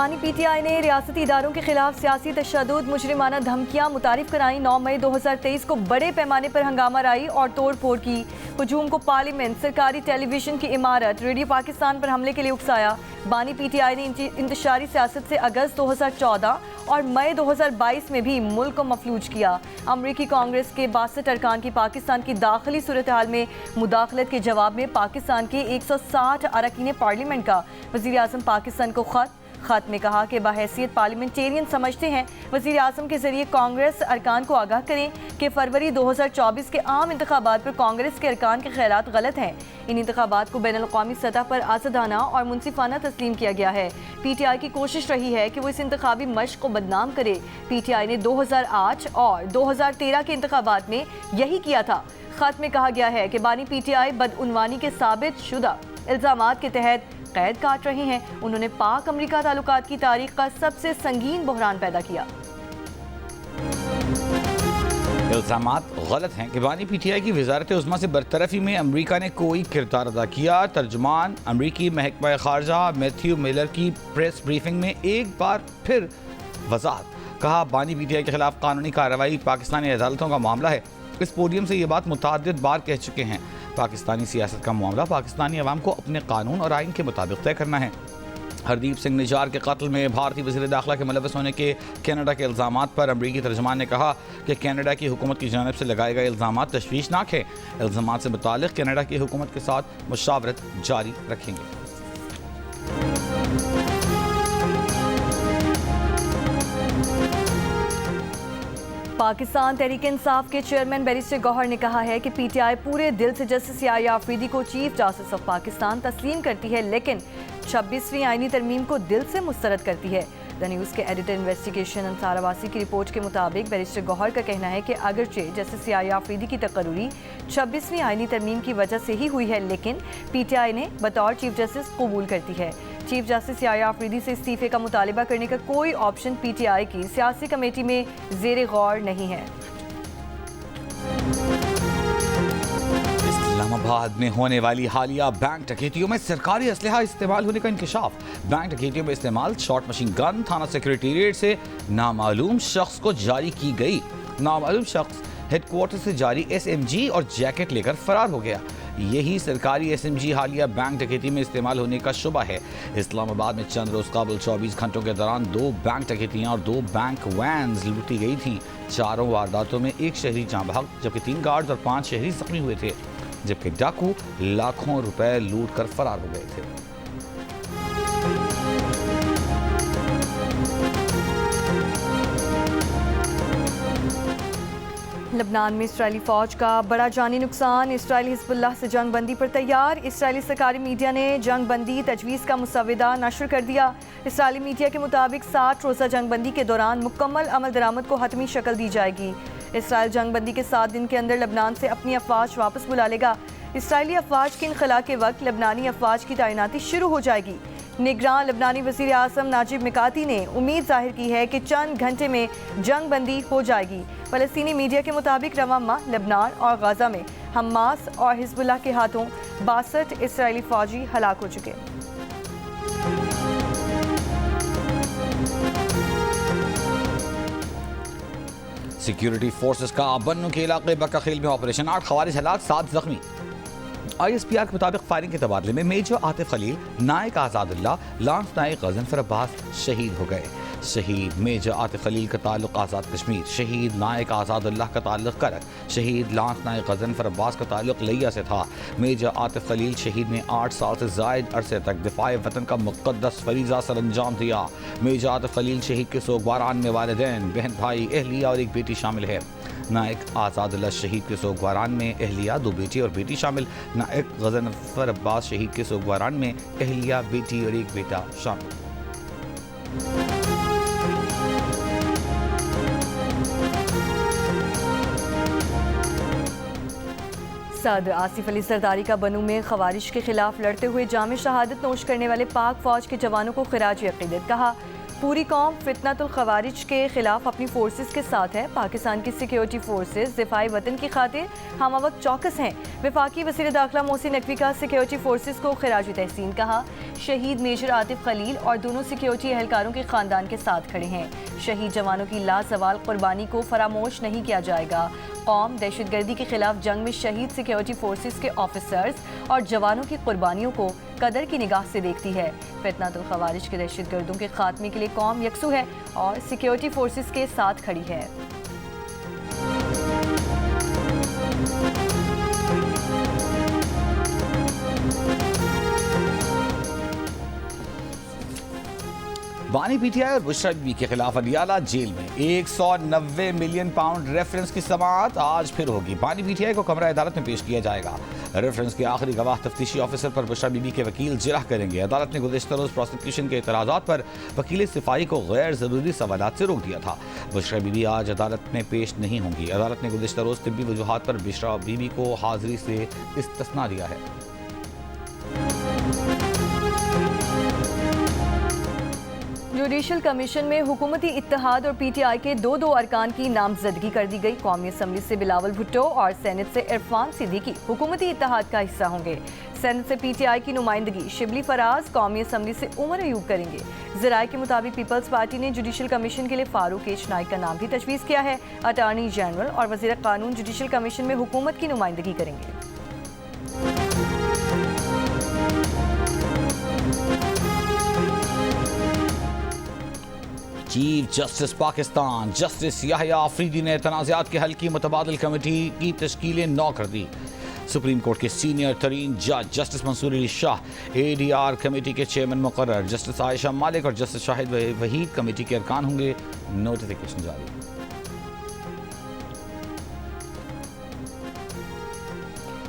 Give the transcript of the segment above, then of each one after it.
बानी PTI ने रियासती इदारों के खिलाफ सियासी तशद्दुद मुजरिमाना धमकियां मुतारिफ कराई। 9 मई 2023 को बड़े पैमाने पर हंगामा राई और तोड़ फोड़ की। हुजूम को पार्लियामेंट, सरकारी टेलीविजन की इमारत, रेडियो पाकिस्तान पर हमले के लिए उकसाया। बानी PTI ने इंतशारी सियासत से अगस्त 2014 और मई 2022 में भी मुल्क को मफलूज किया। अमरीकी कांग्रेस के 62 अरकान की पाकिस्तान की दाखिली सूरत हाल में मुदाखलत के जवाब में पाकिस्तान के 160 अरकान पार्लियामेंट का वज़ीर आज़म पाकिस्तान को खत में कहा कि बहैसियत पार्लियामेंटेरियन समझते हैं वज़ीर आज़म के जरिए कांग्रेस अरकान को आगाह करें कि फरवरी 2024 के आम इंतखाबात पर कांग्रेस के अरकान के ख़यालात गलत हैं। इन इंतखाबात को बैनुल अक़वामी सतह पर आज़ादाना और मुनसिफाना तस्लीम किया गया है। PTI की कोशिश रही है कि वो इस इंतखाबी मश्क को बदनाम करे। PTI ने 2008 और 2013 के इंतखाबात में यही किया था। खत में कहा गया है कि बानी PTI बदउनवानी के साबित शुदा इल्ज़ामात के तहत कैद काट रहे हैं। उन्होंने पाक अमरीका ताल्लुकात की तारीख का सबसे संगीन बहरान पैदा किया। इल्ज़ामात गलत हैं कि बानी PTI की वज़ारत उज़्मा से बरतरफी में अमरीका ने कोई किरदार अदा किया। तर्जुमान अमरीकी महकमा ख़ारजा मैथ्यू मिलर की प्रेस ब्रीफिंग में एक बार फिर वज़ाहत। कहा बानी PTI के खिलाफ कानूनी कार्रवाई पाकिस्तानी अदालतों का मामला है। इस पोडियम से ये बात मुतअद्दिद बार कह चुके हैं। पाकिस्तानी सियासत का मामला पाकिस्तानी अवाम को अपने कानून और आइन के मुताबिक तय करना है। हरदीप सिंह निजार के कत्ल में भारतीय वज़ीर दाखिला के मुलव्वस होने के कनाडा के इल्ज़ामात पर अमरीकी तर्जुमान ने कहा कि कनाडा की हुकूमत की जानिब से लगाए गए इल्ज़ामात तशवीशनाक है। इल्ज़ामात से मुताल्लिक़ कनाडा की हुकूमत के साथ मुशावरत जारी रखेंगे। पाकिस्तान तहरीक इंसाफ के चेयरमैन बैरिस्टर गौहर ने कहा है कि PTI पूरे दिल से जस्टिस याहिया अफरीदी को चीफ जस्टिस ऑफ पाकिस्तान तस्लीम करती है, लेकिन 26वीं आईनी तरमीम को दिल से मुस्तरद करती है। द न्यूज़ के एडिटर इन्वेस्टिगेशन अंसार अब्बासी की रिपोर्ट के मुताबिक बैरिस्टर गौहर का कहना है कि अगरचे जस्टिस याहिया अफरीदी की तकर्री 26वीं आईनी तरमीम की वजह से ही हुई है, लेकिन PTI ने बतौर चीफ जस्टिस कबूल करती है। चीफ जस्टिस याहिया अफरीदी से इस्तीफे का मुतालिबा करने का कोई ऑप्शन PTI की सियासी कमेटी में ज़ेरे गौर नहीं है। इस्लामाबाद में होने वाली हालिया बैंक डकैतियों में सरकारी असलहा इस्तेमाल होने का इंकशाफ। बैंक डकैतियों में इस्तेमाल शॉर्ट मशीन गन थाना सेक्रेटेरिएट से नामालूम शख्स को जारी की गई। नामालूम शख्स हेडक्वार्टर से जारी SMG और जैकेट लेकर फरार हो गया। यही सरकारी SMG हालिया बैंक डकैती में इस्तेमाल होने का शुबा है। इस्लामाबाद में चंद रोज़ काबुल 24 घंटों के दौरान 2 बैंक डकैतियाँ और 2 बैंक वैन्स लूटी गई थीं। चारों वारदातों में एक शहरी जाँ बहक जबकि 3 गार्ड्स और 5 शहरी जख्मी हुए थे, जबकि डाकू लाखों रुपए लूट कर फरार हो गए थे। लबनान में इसराइली फ़ौज का बड़ा जानी नुकसान। इसराइली हिज़्बुल्लाह से जंग बंदी पर तैयार। इसराइली सरकारी मीडिया ने जंग बंदी तजवीज़ का मुसव्वदा नशर कर दिया। इसराइली मीडिया के मुताबिक 60 रोज़ा जंग बंदी के दौरान मुकम्मल अमल दरामद को हतमी शक्ल दी जाएगी। इसराइल जंग बंदी के 7 दिन के अंदर लबनान से अपनी अफवाज वापस बुला लेगा। इसराइली अफवाज के इनखला के वक्त लबनानी अफवाज की तैनाती शुरू हो जाएगी। निगरान लबनानी वज़ीर आज़म नाजिब मिकाती ने उम्मीद जाहिर की है कि चंद घंटे में जंग बंदी हो जाएगी। फ़लस्तीनी मीडिया के मुताबिक रवां माह लबनान और गाज़ा में हमास और हिज़्बुल्लाह के हाथों 62 इसराइली फ़ौजी हलाक हो चुके। सिक्योरिटी फोर्सेस का बन्नू के इलाके बकाखील में ऑपरेशन, 8 खवारिज हलाक, 7 जख्मी। ISPR के मुताबिक फायरिंग के तबादले में मेजर आतिफ खलील, नायक आज़ादुल्लाह, लांस नायक गज़नफर अब्बास शहीद हो गए। शहीद मेजर आतिफ खलील का ताल्लुक आज़ाद कश्मीर, शहीद नायक आज़ादुल्लाह का ताल्लुक करक, शहीद लांस नायक गज़नफर अब्बास का ताल्लुक लिया से था। मेजर आतिफ खलील शहीद ने 8 साल से ज़ायद अरसे तक दिफ़ाए वतन का मुक़द्दस फरीज़ा सर अंजाम दिया। मेजर आतिफ खलील शहीद के सोगवारान में वालिदैन, बहन भाई, अहलिया और एक बेटी शामिल है। नायक आज़ादुल्लाह शहीद के सोगवारान में अहलिया, 2 बेटी और बेटी शामिल। नायक गज़नफर अब्बास शहीद के सोगवारान में अहलिया, बेटी और एक बेटा शामिल। सदर आसिफ अली जरदारी का बनू में खवारिज के खिलाफ लड़ते हुए जाम शहादत नोश करने वाले पाक फौज के जवानों को खिराज अक़ीदत। कहा पूरी कौम फितनतुल खवारिज के खिलाफ अपनी फोर्सेस के साथ है। पाकिस्तान की सिक्योरिटी फोर्सेस दिफाई वतन की खातिर हम वक्त चौकस हैं। वफाकी वज़ीर दाखिला मोहसिन नकवी का सिक्योरिटी फोर्सेस को खिराज तहसीन कहा। शहीद मेजर आतिफ खलील और दोनों सिक्योरिटी एहलकारों के खानदान के साथ खड़े हैं। शहीद जवानों की लाजवाल कुर्बानी को फरामोश नहीं किया जाएगा। कौम दहशतगर्दी के खिलाफ जंग में शहीद सिक्योरिटी फोर्सेस के ऑफिसर्स और जवानों की कुर्बानियों को कदर की निगाह से देखती है। फितनतुल खवारिज के दहशतगर्दों के खात्मे के लिए कौम यकसू है और सिक्योरिटी फोर्सेस के साथ खड़ी है। बानी पीटीआई और बुशरा बीबी के खिलाफ अडियाला जेल में 190 मिलियन पाउंड रेफरेंस की समाअत आज फिर होगी। बानी पीटीआई को कमरा अदालत में पेश किया जाएगा। रेफरेंस के आखिरी गवाह तफ्तीशी ऑफिसर पर बुशरा बीबी के वकील जिरह करेंगे। अदालत ने गुज़िश्ता रोज प्रोसिक्यूशन के एतराज़ात पर वकील सिफाही को गैर ज़रूरी सवालात से रोक दिया था। बुशरा बीबी आज अदालत में पेश नहीं होंगी। अदालत ने गुज़िश्ता रोज तिब्बी वजूहात पर बुशरा बीबी को हाजिरी से इस्तिस्ना दिया है। जुडिशल कमीशन में हुकूमती इत्तेहाद और पीटीआई के दो अरकान की नामजदगी कर दी गई। कौमी असम्बली से बिलावल भुट्टो और सेनेट से इरफान सिद्दीकी हुकूमती इत्तेहाद का हिस्सा होंगे। सेनेट से पीटीआई की नुमाइंदगी शिबली फराज कौमी असम्बली से उमर अयूब करेंगे। ज़राए के मुताबिक पीपल्स पार्टी ने जुडिशल कमीशन के लिए फारूक एच नाइक का नाम भी तजवीज़ किया है। अटॉर्नी जनरल और वज़ीर कानून जुडिशल कमीशन में हुकूमत की नुमाइंदगी करेंगे। Chief justice Pakistan justice Yahya Afridi ने तनाज़ात के हल की मुतबादिल कमेटी की तश्कील 9 कर दी। सुप्रीम कोर्ट के सीनियर तरीन जज justice Mansoor Ali Shah ADR committee के चेयरमैन मुकर्रर। जस्टिस आयशा मालिक और जस्टिस शाहिद वहीद कमेटी के अरकान होंगे। नोटिफिकेशन जारी।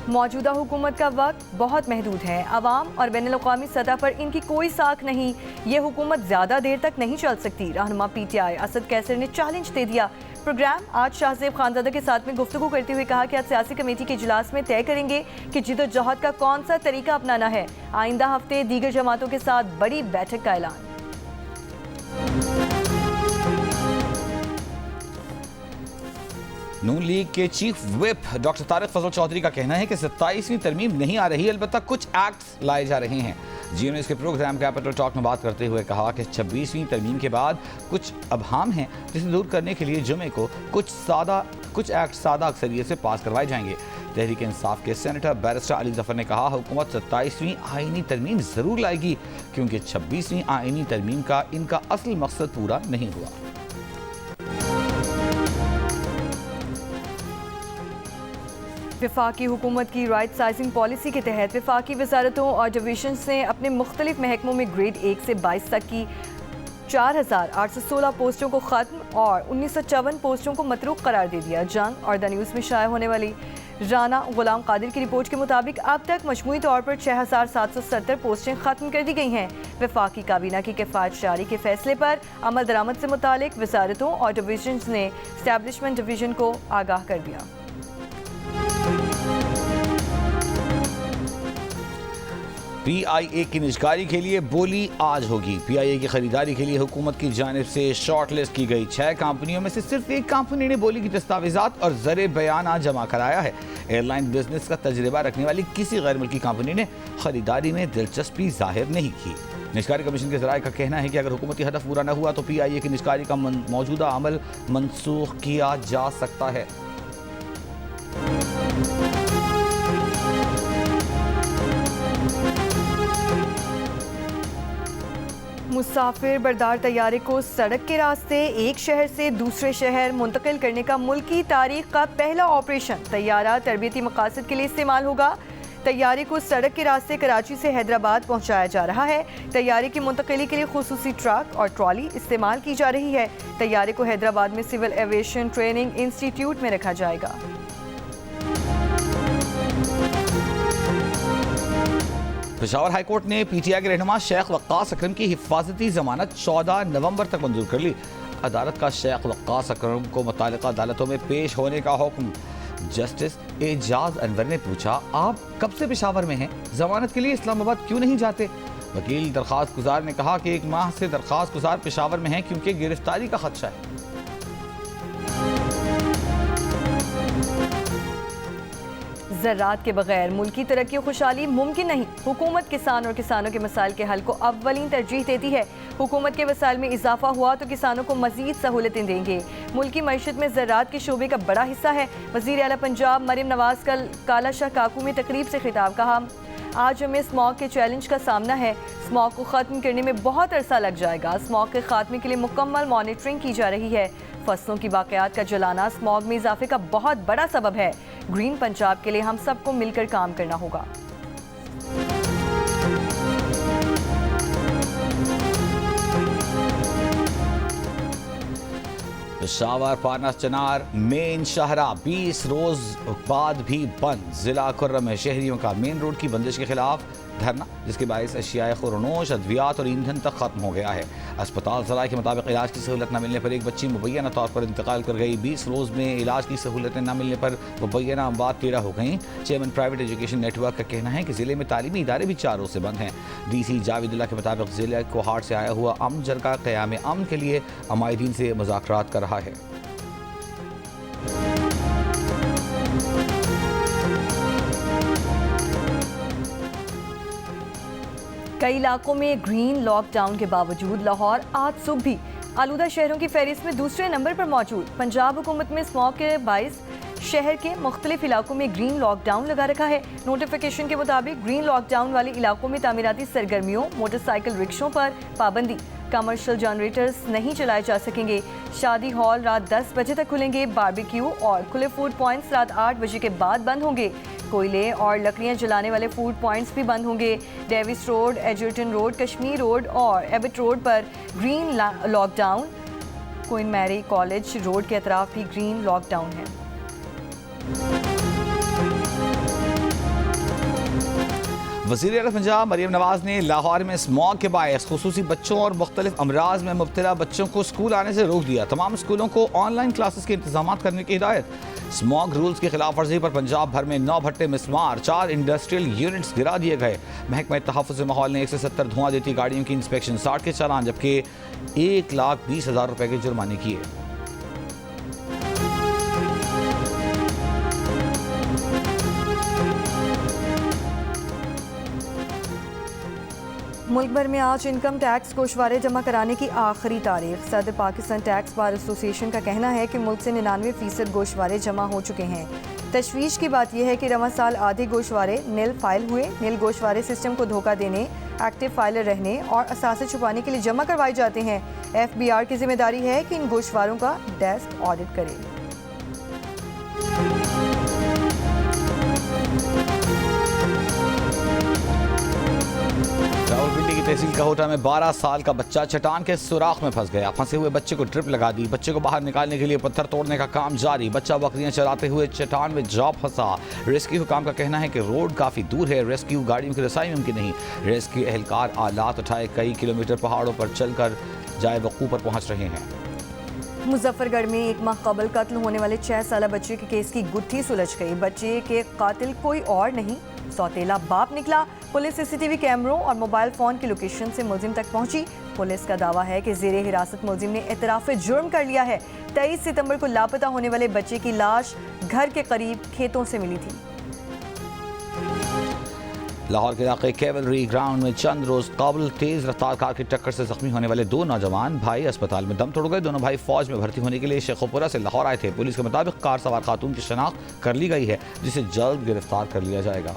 मौजूदा हुकूमत का वक्त बहुत महदूद है। अवाम और बैनुल-अक़वामी सतह पर इनकी कोई साख नहीं। ये हुकूमत ज़्यादा देर तक नहीं चल सकती। रहनुमा PTI असद कैसर ने चैलेंज दे दिया। प्रोग्राम आज शाहज़ेब खानज़ादा के साथ में गुफ्तगू करते हुए कहा कि आज सियासी कमेटी के इजलास में तय करेंगे कि जिद्दोजहद का कौन सा तरीका अपनाना है। आइंदा हफ्ते दीगर जमातों के साथ बड़ी बैठक का ऐलान। नून लीग के चीफ व्हिप डॉक्टर तारिक फजल चौधरी का कहना है कि 27वीं तरमीम नहीं आ रही, अलबत्ता कुछ एक्ट्स लाए जा रहे हैं। GNS के प्रोग्राम कैपिटल टॉक में बात करते हुए कहा कि 26वीं तरमीम के बाद कुछ अबहाम हैं जिसे दूर करने के लिए जुमे को कुछ एक्ट सादा अक्सरियत से पास करवाए जाएंगे। तहरीक इंसाफ के सेनेटर बैरिस्टर अली जफर ने कहा हुकूमत 27वीं आईनी तरमीम जरूर लाएगी क्योंकि 26वीं आईनी तरमीम का इनका असल मकसद पूरा नहीं हुआ। वफाकी हुकूमत की राइट साइजिंग पॉलिसी के तहत वफाकी वजारतों और डिवीजन्स ने अपने मुख्तलिफ महकमों में ग्रेड 1 से 22 तक की 4,816 पोस्टों को ख़त्म और 1954 पोस्टों को मतरूक करार दे दिया। जंग और द न्यूज़ में शाया होने वाली राना गुलाम कादिर की रिपोर्ट के मुताबिक अब तक मजमूई तौर पर 6,770 पोस्टें ख़त्म कर दी गई हैं। वफाकी काबीना की किफ़ायत जारी के फैसले पर अमल दरामद से मुतालिक वजारतों और डिवीजन्स ने एस्टैब्लिशमेंट डिवीजन को आगाह कर दिया। PIA की निजकारी के लिए बोली आज होगी। PIA की खरीदारी के लिए हुकूमत की जानिब से शॉर्ट लिस्ट की गई 6 कंपनियों में से सिर्फ एक कंपनी ने बोली की दस्तावेजात और ज़रे बयान जमा कराया है। एयरलाइन बिजनेस का तजर्बा रखने वाली किसी गैर मुल्की कंपनी ने खरीदारी में दिलचस्पी जाहिर नहीं की। निजकारी कमीशन के ज़राए का कहना है कि अगर हुकूमती हदफ पूरा न हुआ तो PIA की निजकारी का मौजूदा अमल मनसूख किया जा सकता है। मुसाफिर बरदार तैयारे को सड़क के रास्ते एक शहर से दूसरे शहर मुंतकिल करने का मुल्की तारीख का पहला ऑपरेशन। तैयारा तरबियती मकासद के लिए इस्तेमाल होगा। तैयारे को सड़क के रास्ते कराची से हैदराबाद पहुंचाया जा रहा है। तैयारे की मुंतकिली के लिए खुसूसी ट्रक और ट्रॉली इस्तेमाल की जा रही है। तैयारे को हैदराबाद में सिविल एविएशन ट्रेनिंग इंस्टीट्यूट में रखा जाएगा। पेशावर हाई कोर्ट ने PTI के रहनुमा शेख वक्कास अकरम की हिफाजती जमानत 14 नवंबर तक मंजूर कर ली। अदालत का शेख वक्कास अकरम को मुतालिका अदालतों में पेश होने का हुक्म। जस्टिस एजाज अनवर ने पूछा, आप कब से पेशावर में हैं, जमानत के लिए इस्लामाबाद क्यों नहीं जाते? वकील दरख्वास्त गुजार ने कहा कि 1 माह से दरख्वास्त गुजार पेशावर में हैं क्योंकि गिरफ्तारी का खदशा है। ज़राअत के बगैर मुल्क की तरक्की और खुशहाली मुमकिन नहीं। हुकूमत किसान और किसानों के मसाइल के हल को अव्वलीन तरजीह देती है। हुकूमत के वसाइल में इजाफा हुआ तो किसानों को मजीद सहूलतें देंगे। मुल्क की मईशत में ज़राअत के शोबे का बड़ा हिस्सा है। वज़ीर आला पंजाब मरियम नवाज कल काला शाह काकू में तकरीब से खिताब कहा, आज हमें स्मॉग के चैलेंज का सामना है। स्मॉग को ख़त्म करने में बहुत अरसा लग जाएगा। स्मॉग के खात्मे के लिए मुकम्मल मॉनिटरिंग की जा रही है। फसलों की बाक़ियात का जलाना स्मॉग में इजाफे का बहुत बड़ा सबब है। ग्रीन पंजाब के लिए हम सबको मिलकर काम करना होगा। पेशावर पारना चनार मेन शाहरा 20 रोज बाद भी बंद। जिला खुर्रम में शहरियों का मेन रोड की बंदिश के खिलाफ धरना, जिसके बायस अशियाए खुरनोश, अद्वियात और ईंधन तक खत्म हो गया है। अस्पताल ज़राए के मुताबिक इलाज की सहूलत न मिलने पर एक बच्ची मुबैना तौर पर इंतकाल कर गई। 20 रोज़ में इलाज की सहूलतें न मिलने पर मुबैना अमवात टेढ़ा हो गई। चेयरमैन प्राइवेट एजुकेशन नेटवर्क का कहना है कि ज़िले में तालीमी इदारे भी 4 रोज़ से बंद हैं। DC जावेदुल्ला के मुताबिक ज़िले को हाट से आया हुआ अमन जरगा क़याम अमन के लिए अमायदीन से मुज़ाकरात कर रहा है। कई इलाकों में ग्रीन लॉकडाउन के बावजूद लाहौर आज सुबह भी आलूदा शहरों की फहरिस्त में दूसरे नंबर पर मौजूद। पंजाब हुकूमत में स्मॉग के बायस शहर के मुख्तलिफ इलाकों में ग्रीन लॉकडाउन लगा रखा है। नोटिफिकेशन के मुताबिक ग्रीन लॉकडाउन वाले इलाकों में तामीराती सरगर्मियों, मोटरसाइकिल रिक्शों पर पाबंदी, कमर्शियल जनरेटर्स नहीं चलाए जा सकेंगे। शादी हॉल रात 10 बजे तक खुलेंगे। बारबेक्यू और खुले फूड पॉइंट्स रात 8 बजे के बाद बंद होंगे। कोयले और लकड़ियां जलाने वाले फूड पॉइंट्स भी बंद होंगे। Davis road, Egerton road, Kashmir road और एबिट रोड पर green lockdown. Queen Mary College road के अतराफ भी ग्रीन लॉकडाउन है। वज़ीर आला पंजाब मरियम नवाज ने लाहौर में स्मॉग के बायस खुसूसी बच्चों और मुख्तलिफ अमराज में मुब्तला बच्चों को स्कूल आने से रोक दिया। तमाम स्कूलों को ऑनलाइन क्लासेस के इंतजाम करने की हिदायत। स्मॉग रूल्स की खिलाफ वर्जी पर पंजाब भर में 9 भट्टे मिसमार, 4 इंडस्ट्रियल यूनिट्स गिरा दिए गए। महकमा तहफ़्फ़ुज़ माहौल ने 170 धुआं देती गाड़ियों की इंस्पेक्शन, 60 के चालान, जबकि 1,20,000 रुपए के जुर्माने किए। मुल्क भर में आज इनकम टैक्स गोशवारे जमा कराने की आखिरी तारीख। सदर पाकिस्तान टैक्स बार एसोसिएशन का कहना है कि मुल्क से 99% गोशवारे जमा हो चुके हैं। तशवीश की बात यह है कि रवां साल आधे गोशवारे नील फाइल हुए। नील गोशवारे सिस्टम को धोखा देने, एक्टिव फाइलर रहने और असासे छुपाने के लिए जमा करवाए जाते हैं। FBR की जिम्मेदारी है कि इन गोशवारों का डेस्क ऑडिट करे। रावलपिंडी की तहसील कहोटा में 12 साल का बच्चा चट्टान के सुराख में फंस गया। फंसे हुए बच्चे को ड्रिप लगा दी। बच्चे को बाहर निकालने के लिए पत्थर तोड़ने का काम जारी। बच्चा बकरियां चराते हुए चट्टान में जा फंसा। रेस्क्यू हुकाम का कहना है कि रोड काफ़ी दूर है, रेस्क्यू गाड़ियों की रसाई मुमकिन नहीं। रेस्क्यू एहलकार आलात उठाए कई किलोमीटर पहाड़ों पर चलकर जाए वकूफ़ पर पहुँच रहे हैं। मुजफ्फरगढ़ में 1 माह कबल कत्ल होने वाले 6 साल बच्चे के केस की गुत्थी सुलझ गई। बच्चे के कातिल कोई और नहीं, सौतेला बाप निकला। पुलिस CCTV कैमरों और मोबाइल फ़ोन की लोकेशन से मुलजिम तक पहुंची। पुलिस का दावा है कि ज़ेरे हिरासत मुलजिम ने एतराफ़ जुर्म कर लिया है। 23 सितंबर को लापता होने वाले बच्चे की लाश घर के करीब खेतों से मिली थी। लाहौर के इलाके कैवलरी ग्राउंड में चंद रोज काबुल तेज रफ्तार कार की टक्कर से जख्मी होने वाले 2 नौजवान भाई अस्पताल में दम तोड़ गए। दोनों भाई फौज में भर्ती होने के लिए शेखोपुरा से लाहौर आए थे। पुलिस के मुताबिक कार सवार खातून की शनाख्त कर ली गई है, जिसे जल्द गिरफ्तार कर लिया जाएगा।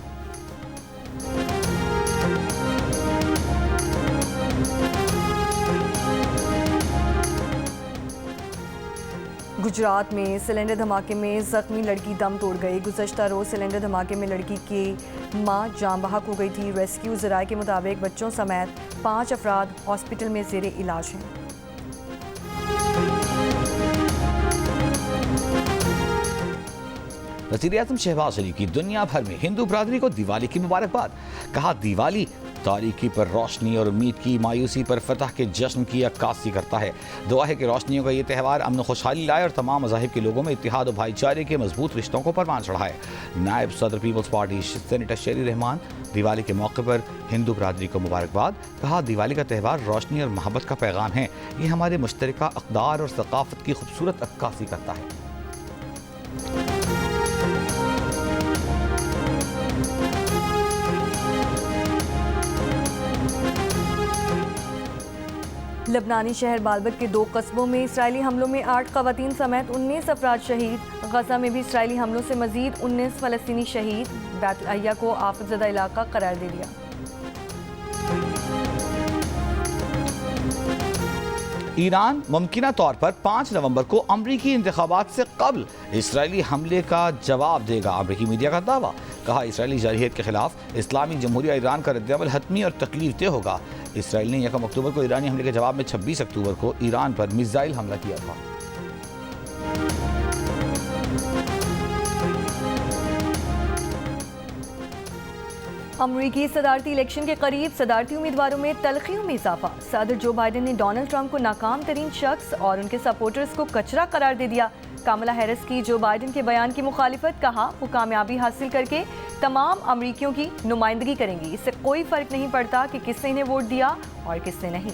गुजरात में सिलेंडर धमाके में जख्मी लड़की दम तोड़ गई। गुज़श्ता रोज़ सिलेंडर धमाके में लड़की की मां जान बहक हो गई थी। रेस्क्यू ज़राए के मुताबिक बच्चों समेत 5 अफराद हॉस्पिटल में ज़ेरे इलाज हैं। वज़ीर-ए-आज़म शहबाज शरीफ की दुनिया भर में हिंदू बरादरी को दिवाली की मुबारकबाद। कहा दिवाली तारीकी पर रोशनी और उम्मीद की, मायूसी पर फतह के जश्न की अक्कासी करता है। दुआ है कि रोशनियों का ये त्यौहार अमन खुशहाली लाए और तमाम मज़ाहिब के लोगों में इत्तेहाद और भाईचारे के मजबूत रिश्तों को परवान चढ़ाए। नायब सदर पीपल्स पार्टी सेनेटर शेरी रहमान दिवाली के मौके पर हिंदू बरादरी को मुबारकबाद। कहा दिवाली का त्यौहार रोशनी और मोहब्बत का पैगाम है। ये हमारे मुश्तरका अक़दार और सकाफ़त की खूबसूरत अक्कासी करता है। लबनानी शहर बालबक के 2 कस्बों में इसराइली हमलों में 8 ख़वातीन समेत 19 अफराद शहीद। गजा में भी इसराइली हमलों से मजीद 19 फ़लस्तीनी शहीद। बैत अल-अय्या को आफतज़दा इलाका करार दे दिया। ईरान मुमकिना तौर पर 5 नवंबर को अमरीकी इंतखाबात से कबल इसराइली हमले का जवाब देगा। अमरीकी मीडिया का दावा। कहा इसराइली जारहियत के खिलाफ इस्लामी जमहूरिया ईरान का रद्द-ए-अमल हतमी और तकलीफ देह होगा। इसराइल ने 1 अक्टूबर को ईरानी हमले के जवाब में 26 अक्टूबर को ईरान पर मिसाइल हमला किया था। अमरीकी सदारती इलेक्शन के करीब सदारती उम्मीदवारों में तलखियों में इजाफा। सदर जो बाइडन ने डोनाल्ड ट्रंप को नाकाम तरीन शख्स और उनके सपोर्टर्स को कचरा करार दे दिया। कामला हैरिस की जो बाइडन के बयान की मुखालिफत। कहा वो कामयाबी हासिल करके तमाम अमरीकियों की नुमाइंदगी करेंगी। इससे कोई फर्क नहीं पड़ता कि किसने इन्हें वोट दिया और किसने नहीं।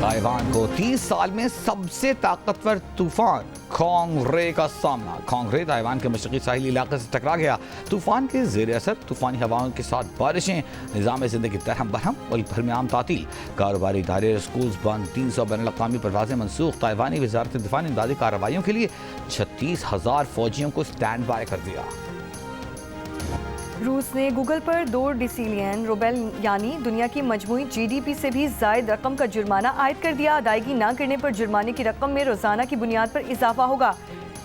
ताइवान को 30 साल में सबसे ताकतवर तूफान खोंगरे का सामना। खोंगरे ताइवान के मशरकी साहिली इलाके से टकरा गया। तूफान के जेर असर तूफानी हवाओं के साथ बारिशें, निज़ाम ज़िंदगी दरहम बरहम, मुल्क भर में आम तातील, कारोबारी इदारे स्कूल्स बंद, 300 बैनुल-अक़वामी परवाज़ें मनसूख। ताइवानी वज़ारत दिफ़ा ने इमदादी कार्रवाइयों के लिए 36,000 फौजियों को स्टैंड बाय कर दिया। रूस ने गूगल पर 2 डिसिलियन रुबल यानी दुनिया की मजमूई GDP से भी ज़ायद रकम का जुर्माना आयद कर दिया। अदायगी न करने पर जुर्माने की रकम में रोज़ाना की बुनियाद पर इजाफा होगा।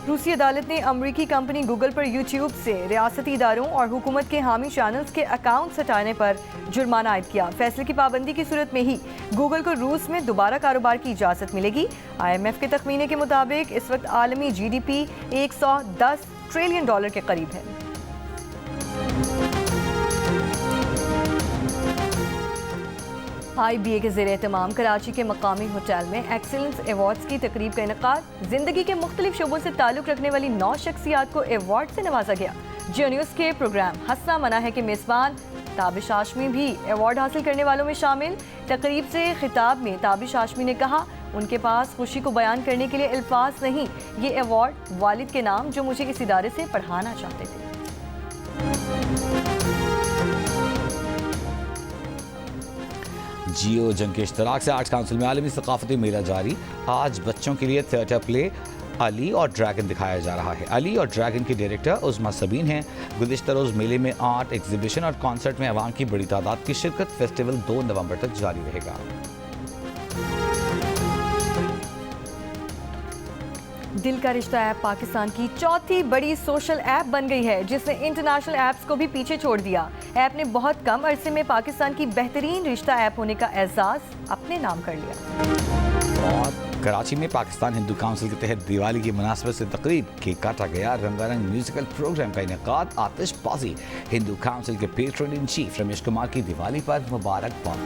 रूसी अदालत ने अमरीकी कंपनी गूगल पर यूट्यूब से रियासती इदारों और हुकूमत के हामी चैनल्स के अकाउंट्स हटाने पर जुर्माना आयद किया। फैसले की पाबंदी की सूरत में ही गूगल को रूस में दोबारा कारोबार की इजाज़त मिलेगी। IMF के तखमीने के मुताबिक इस वक्त आलमी GDP $110 ट्रिलियन के करीब है। IBA के ज़ेरे एहतमाम कराची के मकामी होटल में एक्सीलेंस अवार्ड्स की तकरीब का इनेकाद। जिंदगी के मुख्तलिफ शोबों से ताल्लुक़ रखने वाली 9 शख्सियात को अवार्ड से नवाजा गया। जियो न्यूज़ के प्रोग्राम हंसना मना है के मेज़बान ताबिश हाशमी भी अवार्ड हासिल करने वालों में शामिल। तकरीब से खिताब में ताबिश हाशमी ने कहा उनके पास खुशी को बयान करने के लिए अल्फाज नहीं, ये अवार्ड वालिद के नाम जो मुझे इस इदारे से पढ़ाना चाहते थे। जियो जंग के इश्तराक से आर्ट्स काउंसिल में आलमी सकाफती मेला जारी। आज बच्चों के लिए थिएटर प्ले अली और ड्रैगन दिखाया जा रहा है। अली और ड्रैगन की डायरेक्टर उस्मा सबीन हैं। गुज़िश्ता रोज़ मेले में आर्ट एग्जीबिशन और कॉन्सर्ट में अवाम की बड़ी तादाद की शिरकत। फेस्टिवल 2 नवंबर तक जारी रहेगा। दिल का रिश्ता ऐप पाकिस्तान की चौथी बड़ी सोशल ऐप बन गई है, जिसने इंटरनेशनल ऐप्स को भी पीछे छोड़ दिया। ऐप ने बहुत कम अरसे में पाकिस्तान की बेहतरीन रिश्ता ऐप होने का एजाज अपने नाम कर लिया। और कराची में पाकिस्तान हिंदू काउंसिल के तहत दिवाली की मुनासबत से तकरीब, केक काटा गया, रंगारंग म्यूजिकल प्रोग्राम का इनेकाद, आतिशबाजी। हिंदू काउंसिल के patron in chief Ramesh Kumar की दिवाली पर मुबारकबाद।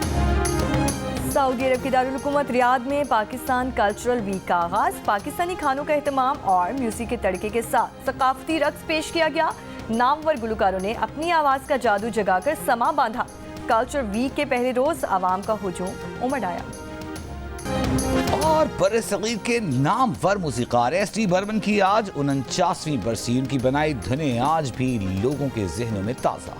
सऊदी अरब की दारुल हुकूमत रियाद में पाकिस्तान कल्चरल वीक का आगाज। पाकिस्तानी खानों का एहतमाम और म्यूजिक के तड़के के साथ सकाफती रक्स पेश किया गया। नामवर गुलकारों ने अपनी आवाज़ का जादू जगाकर समा बांधा। कल्चर वीक के पहले रोज आवाम का हुजूम उमड़ आया। और बरसगीर के नामवर मूसीकार एस.डी. बर्मन की आज 49वीं बरसी। उनकी बनाई धुनें आज भी लोगों के जहनों में ताज़ा।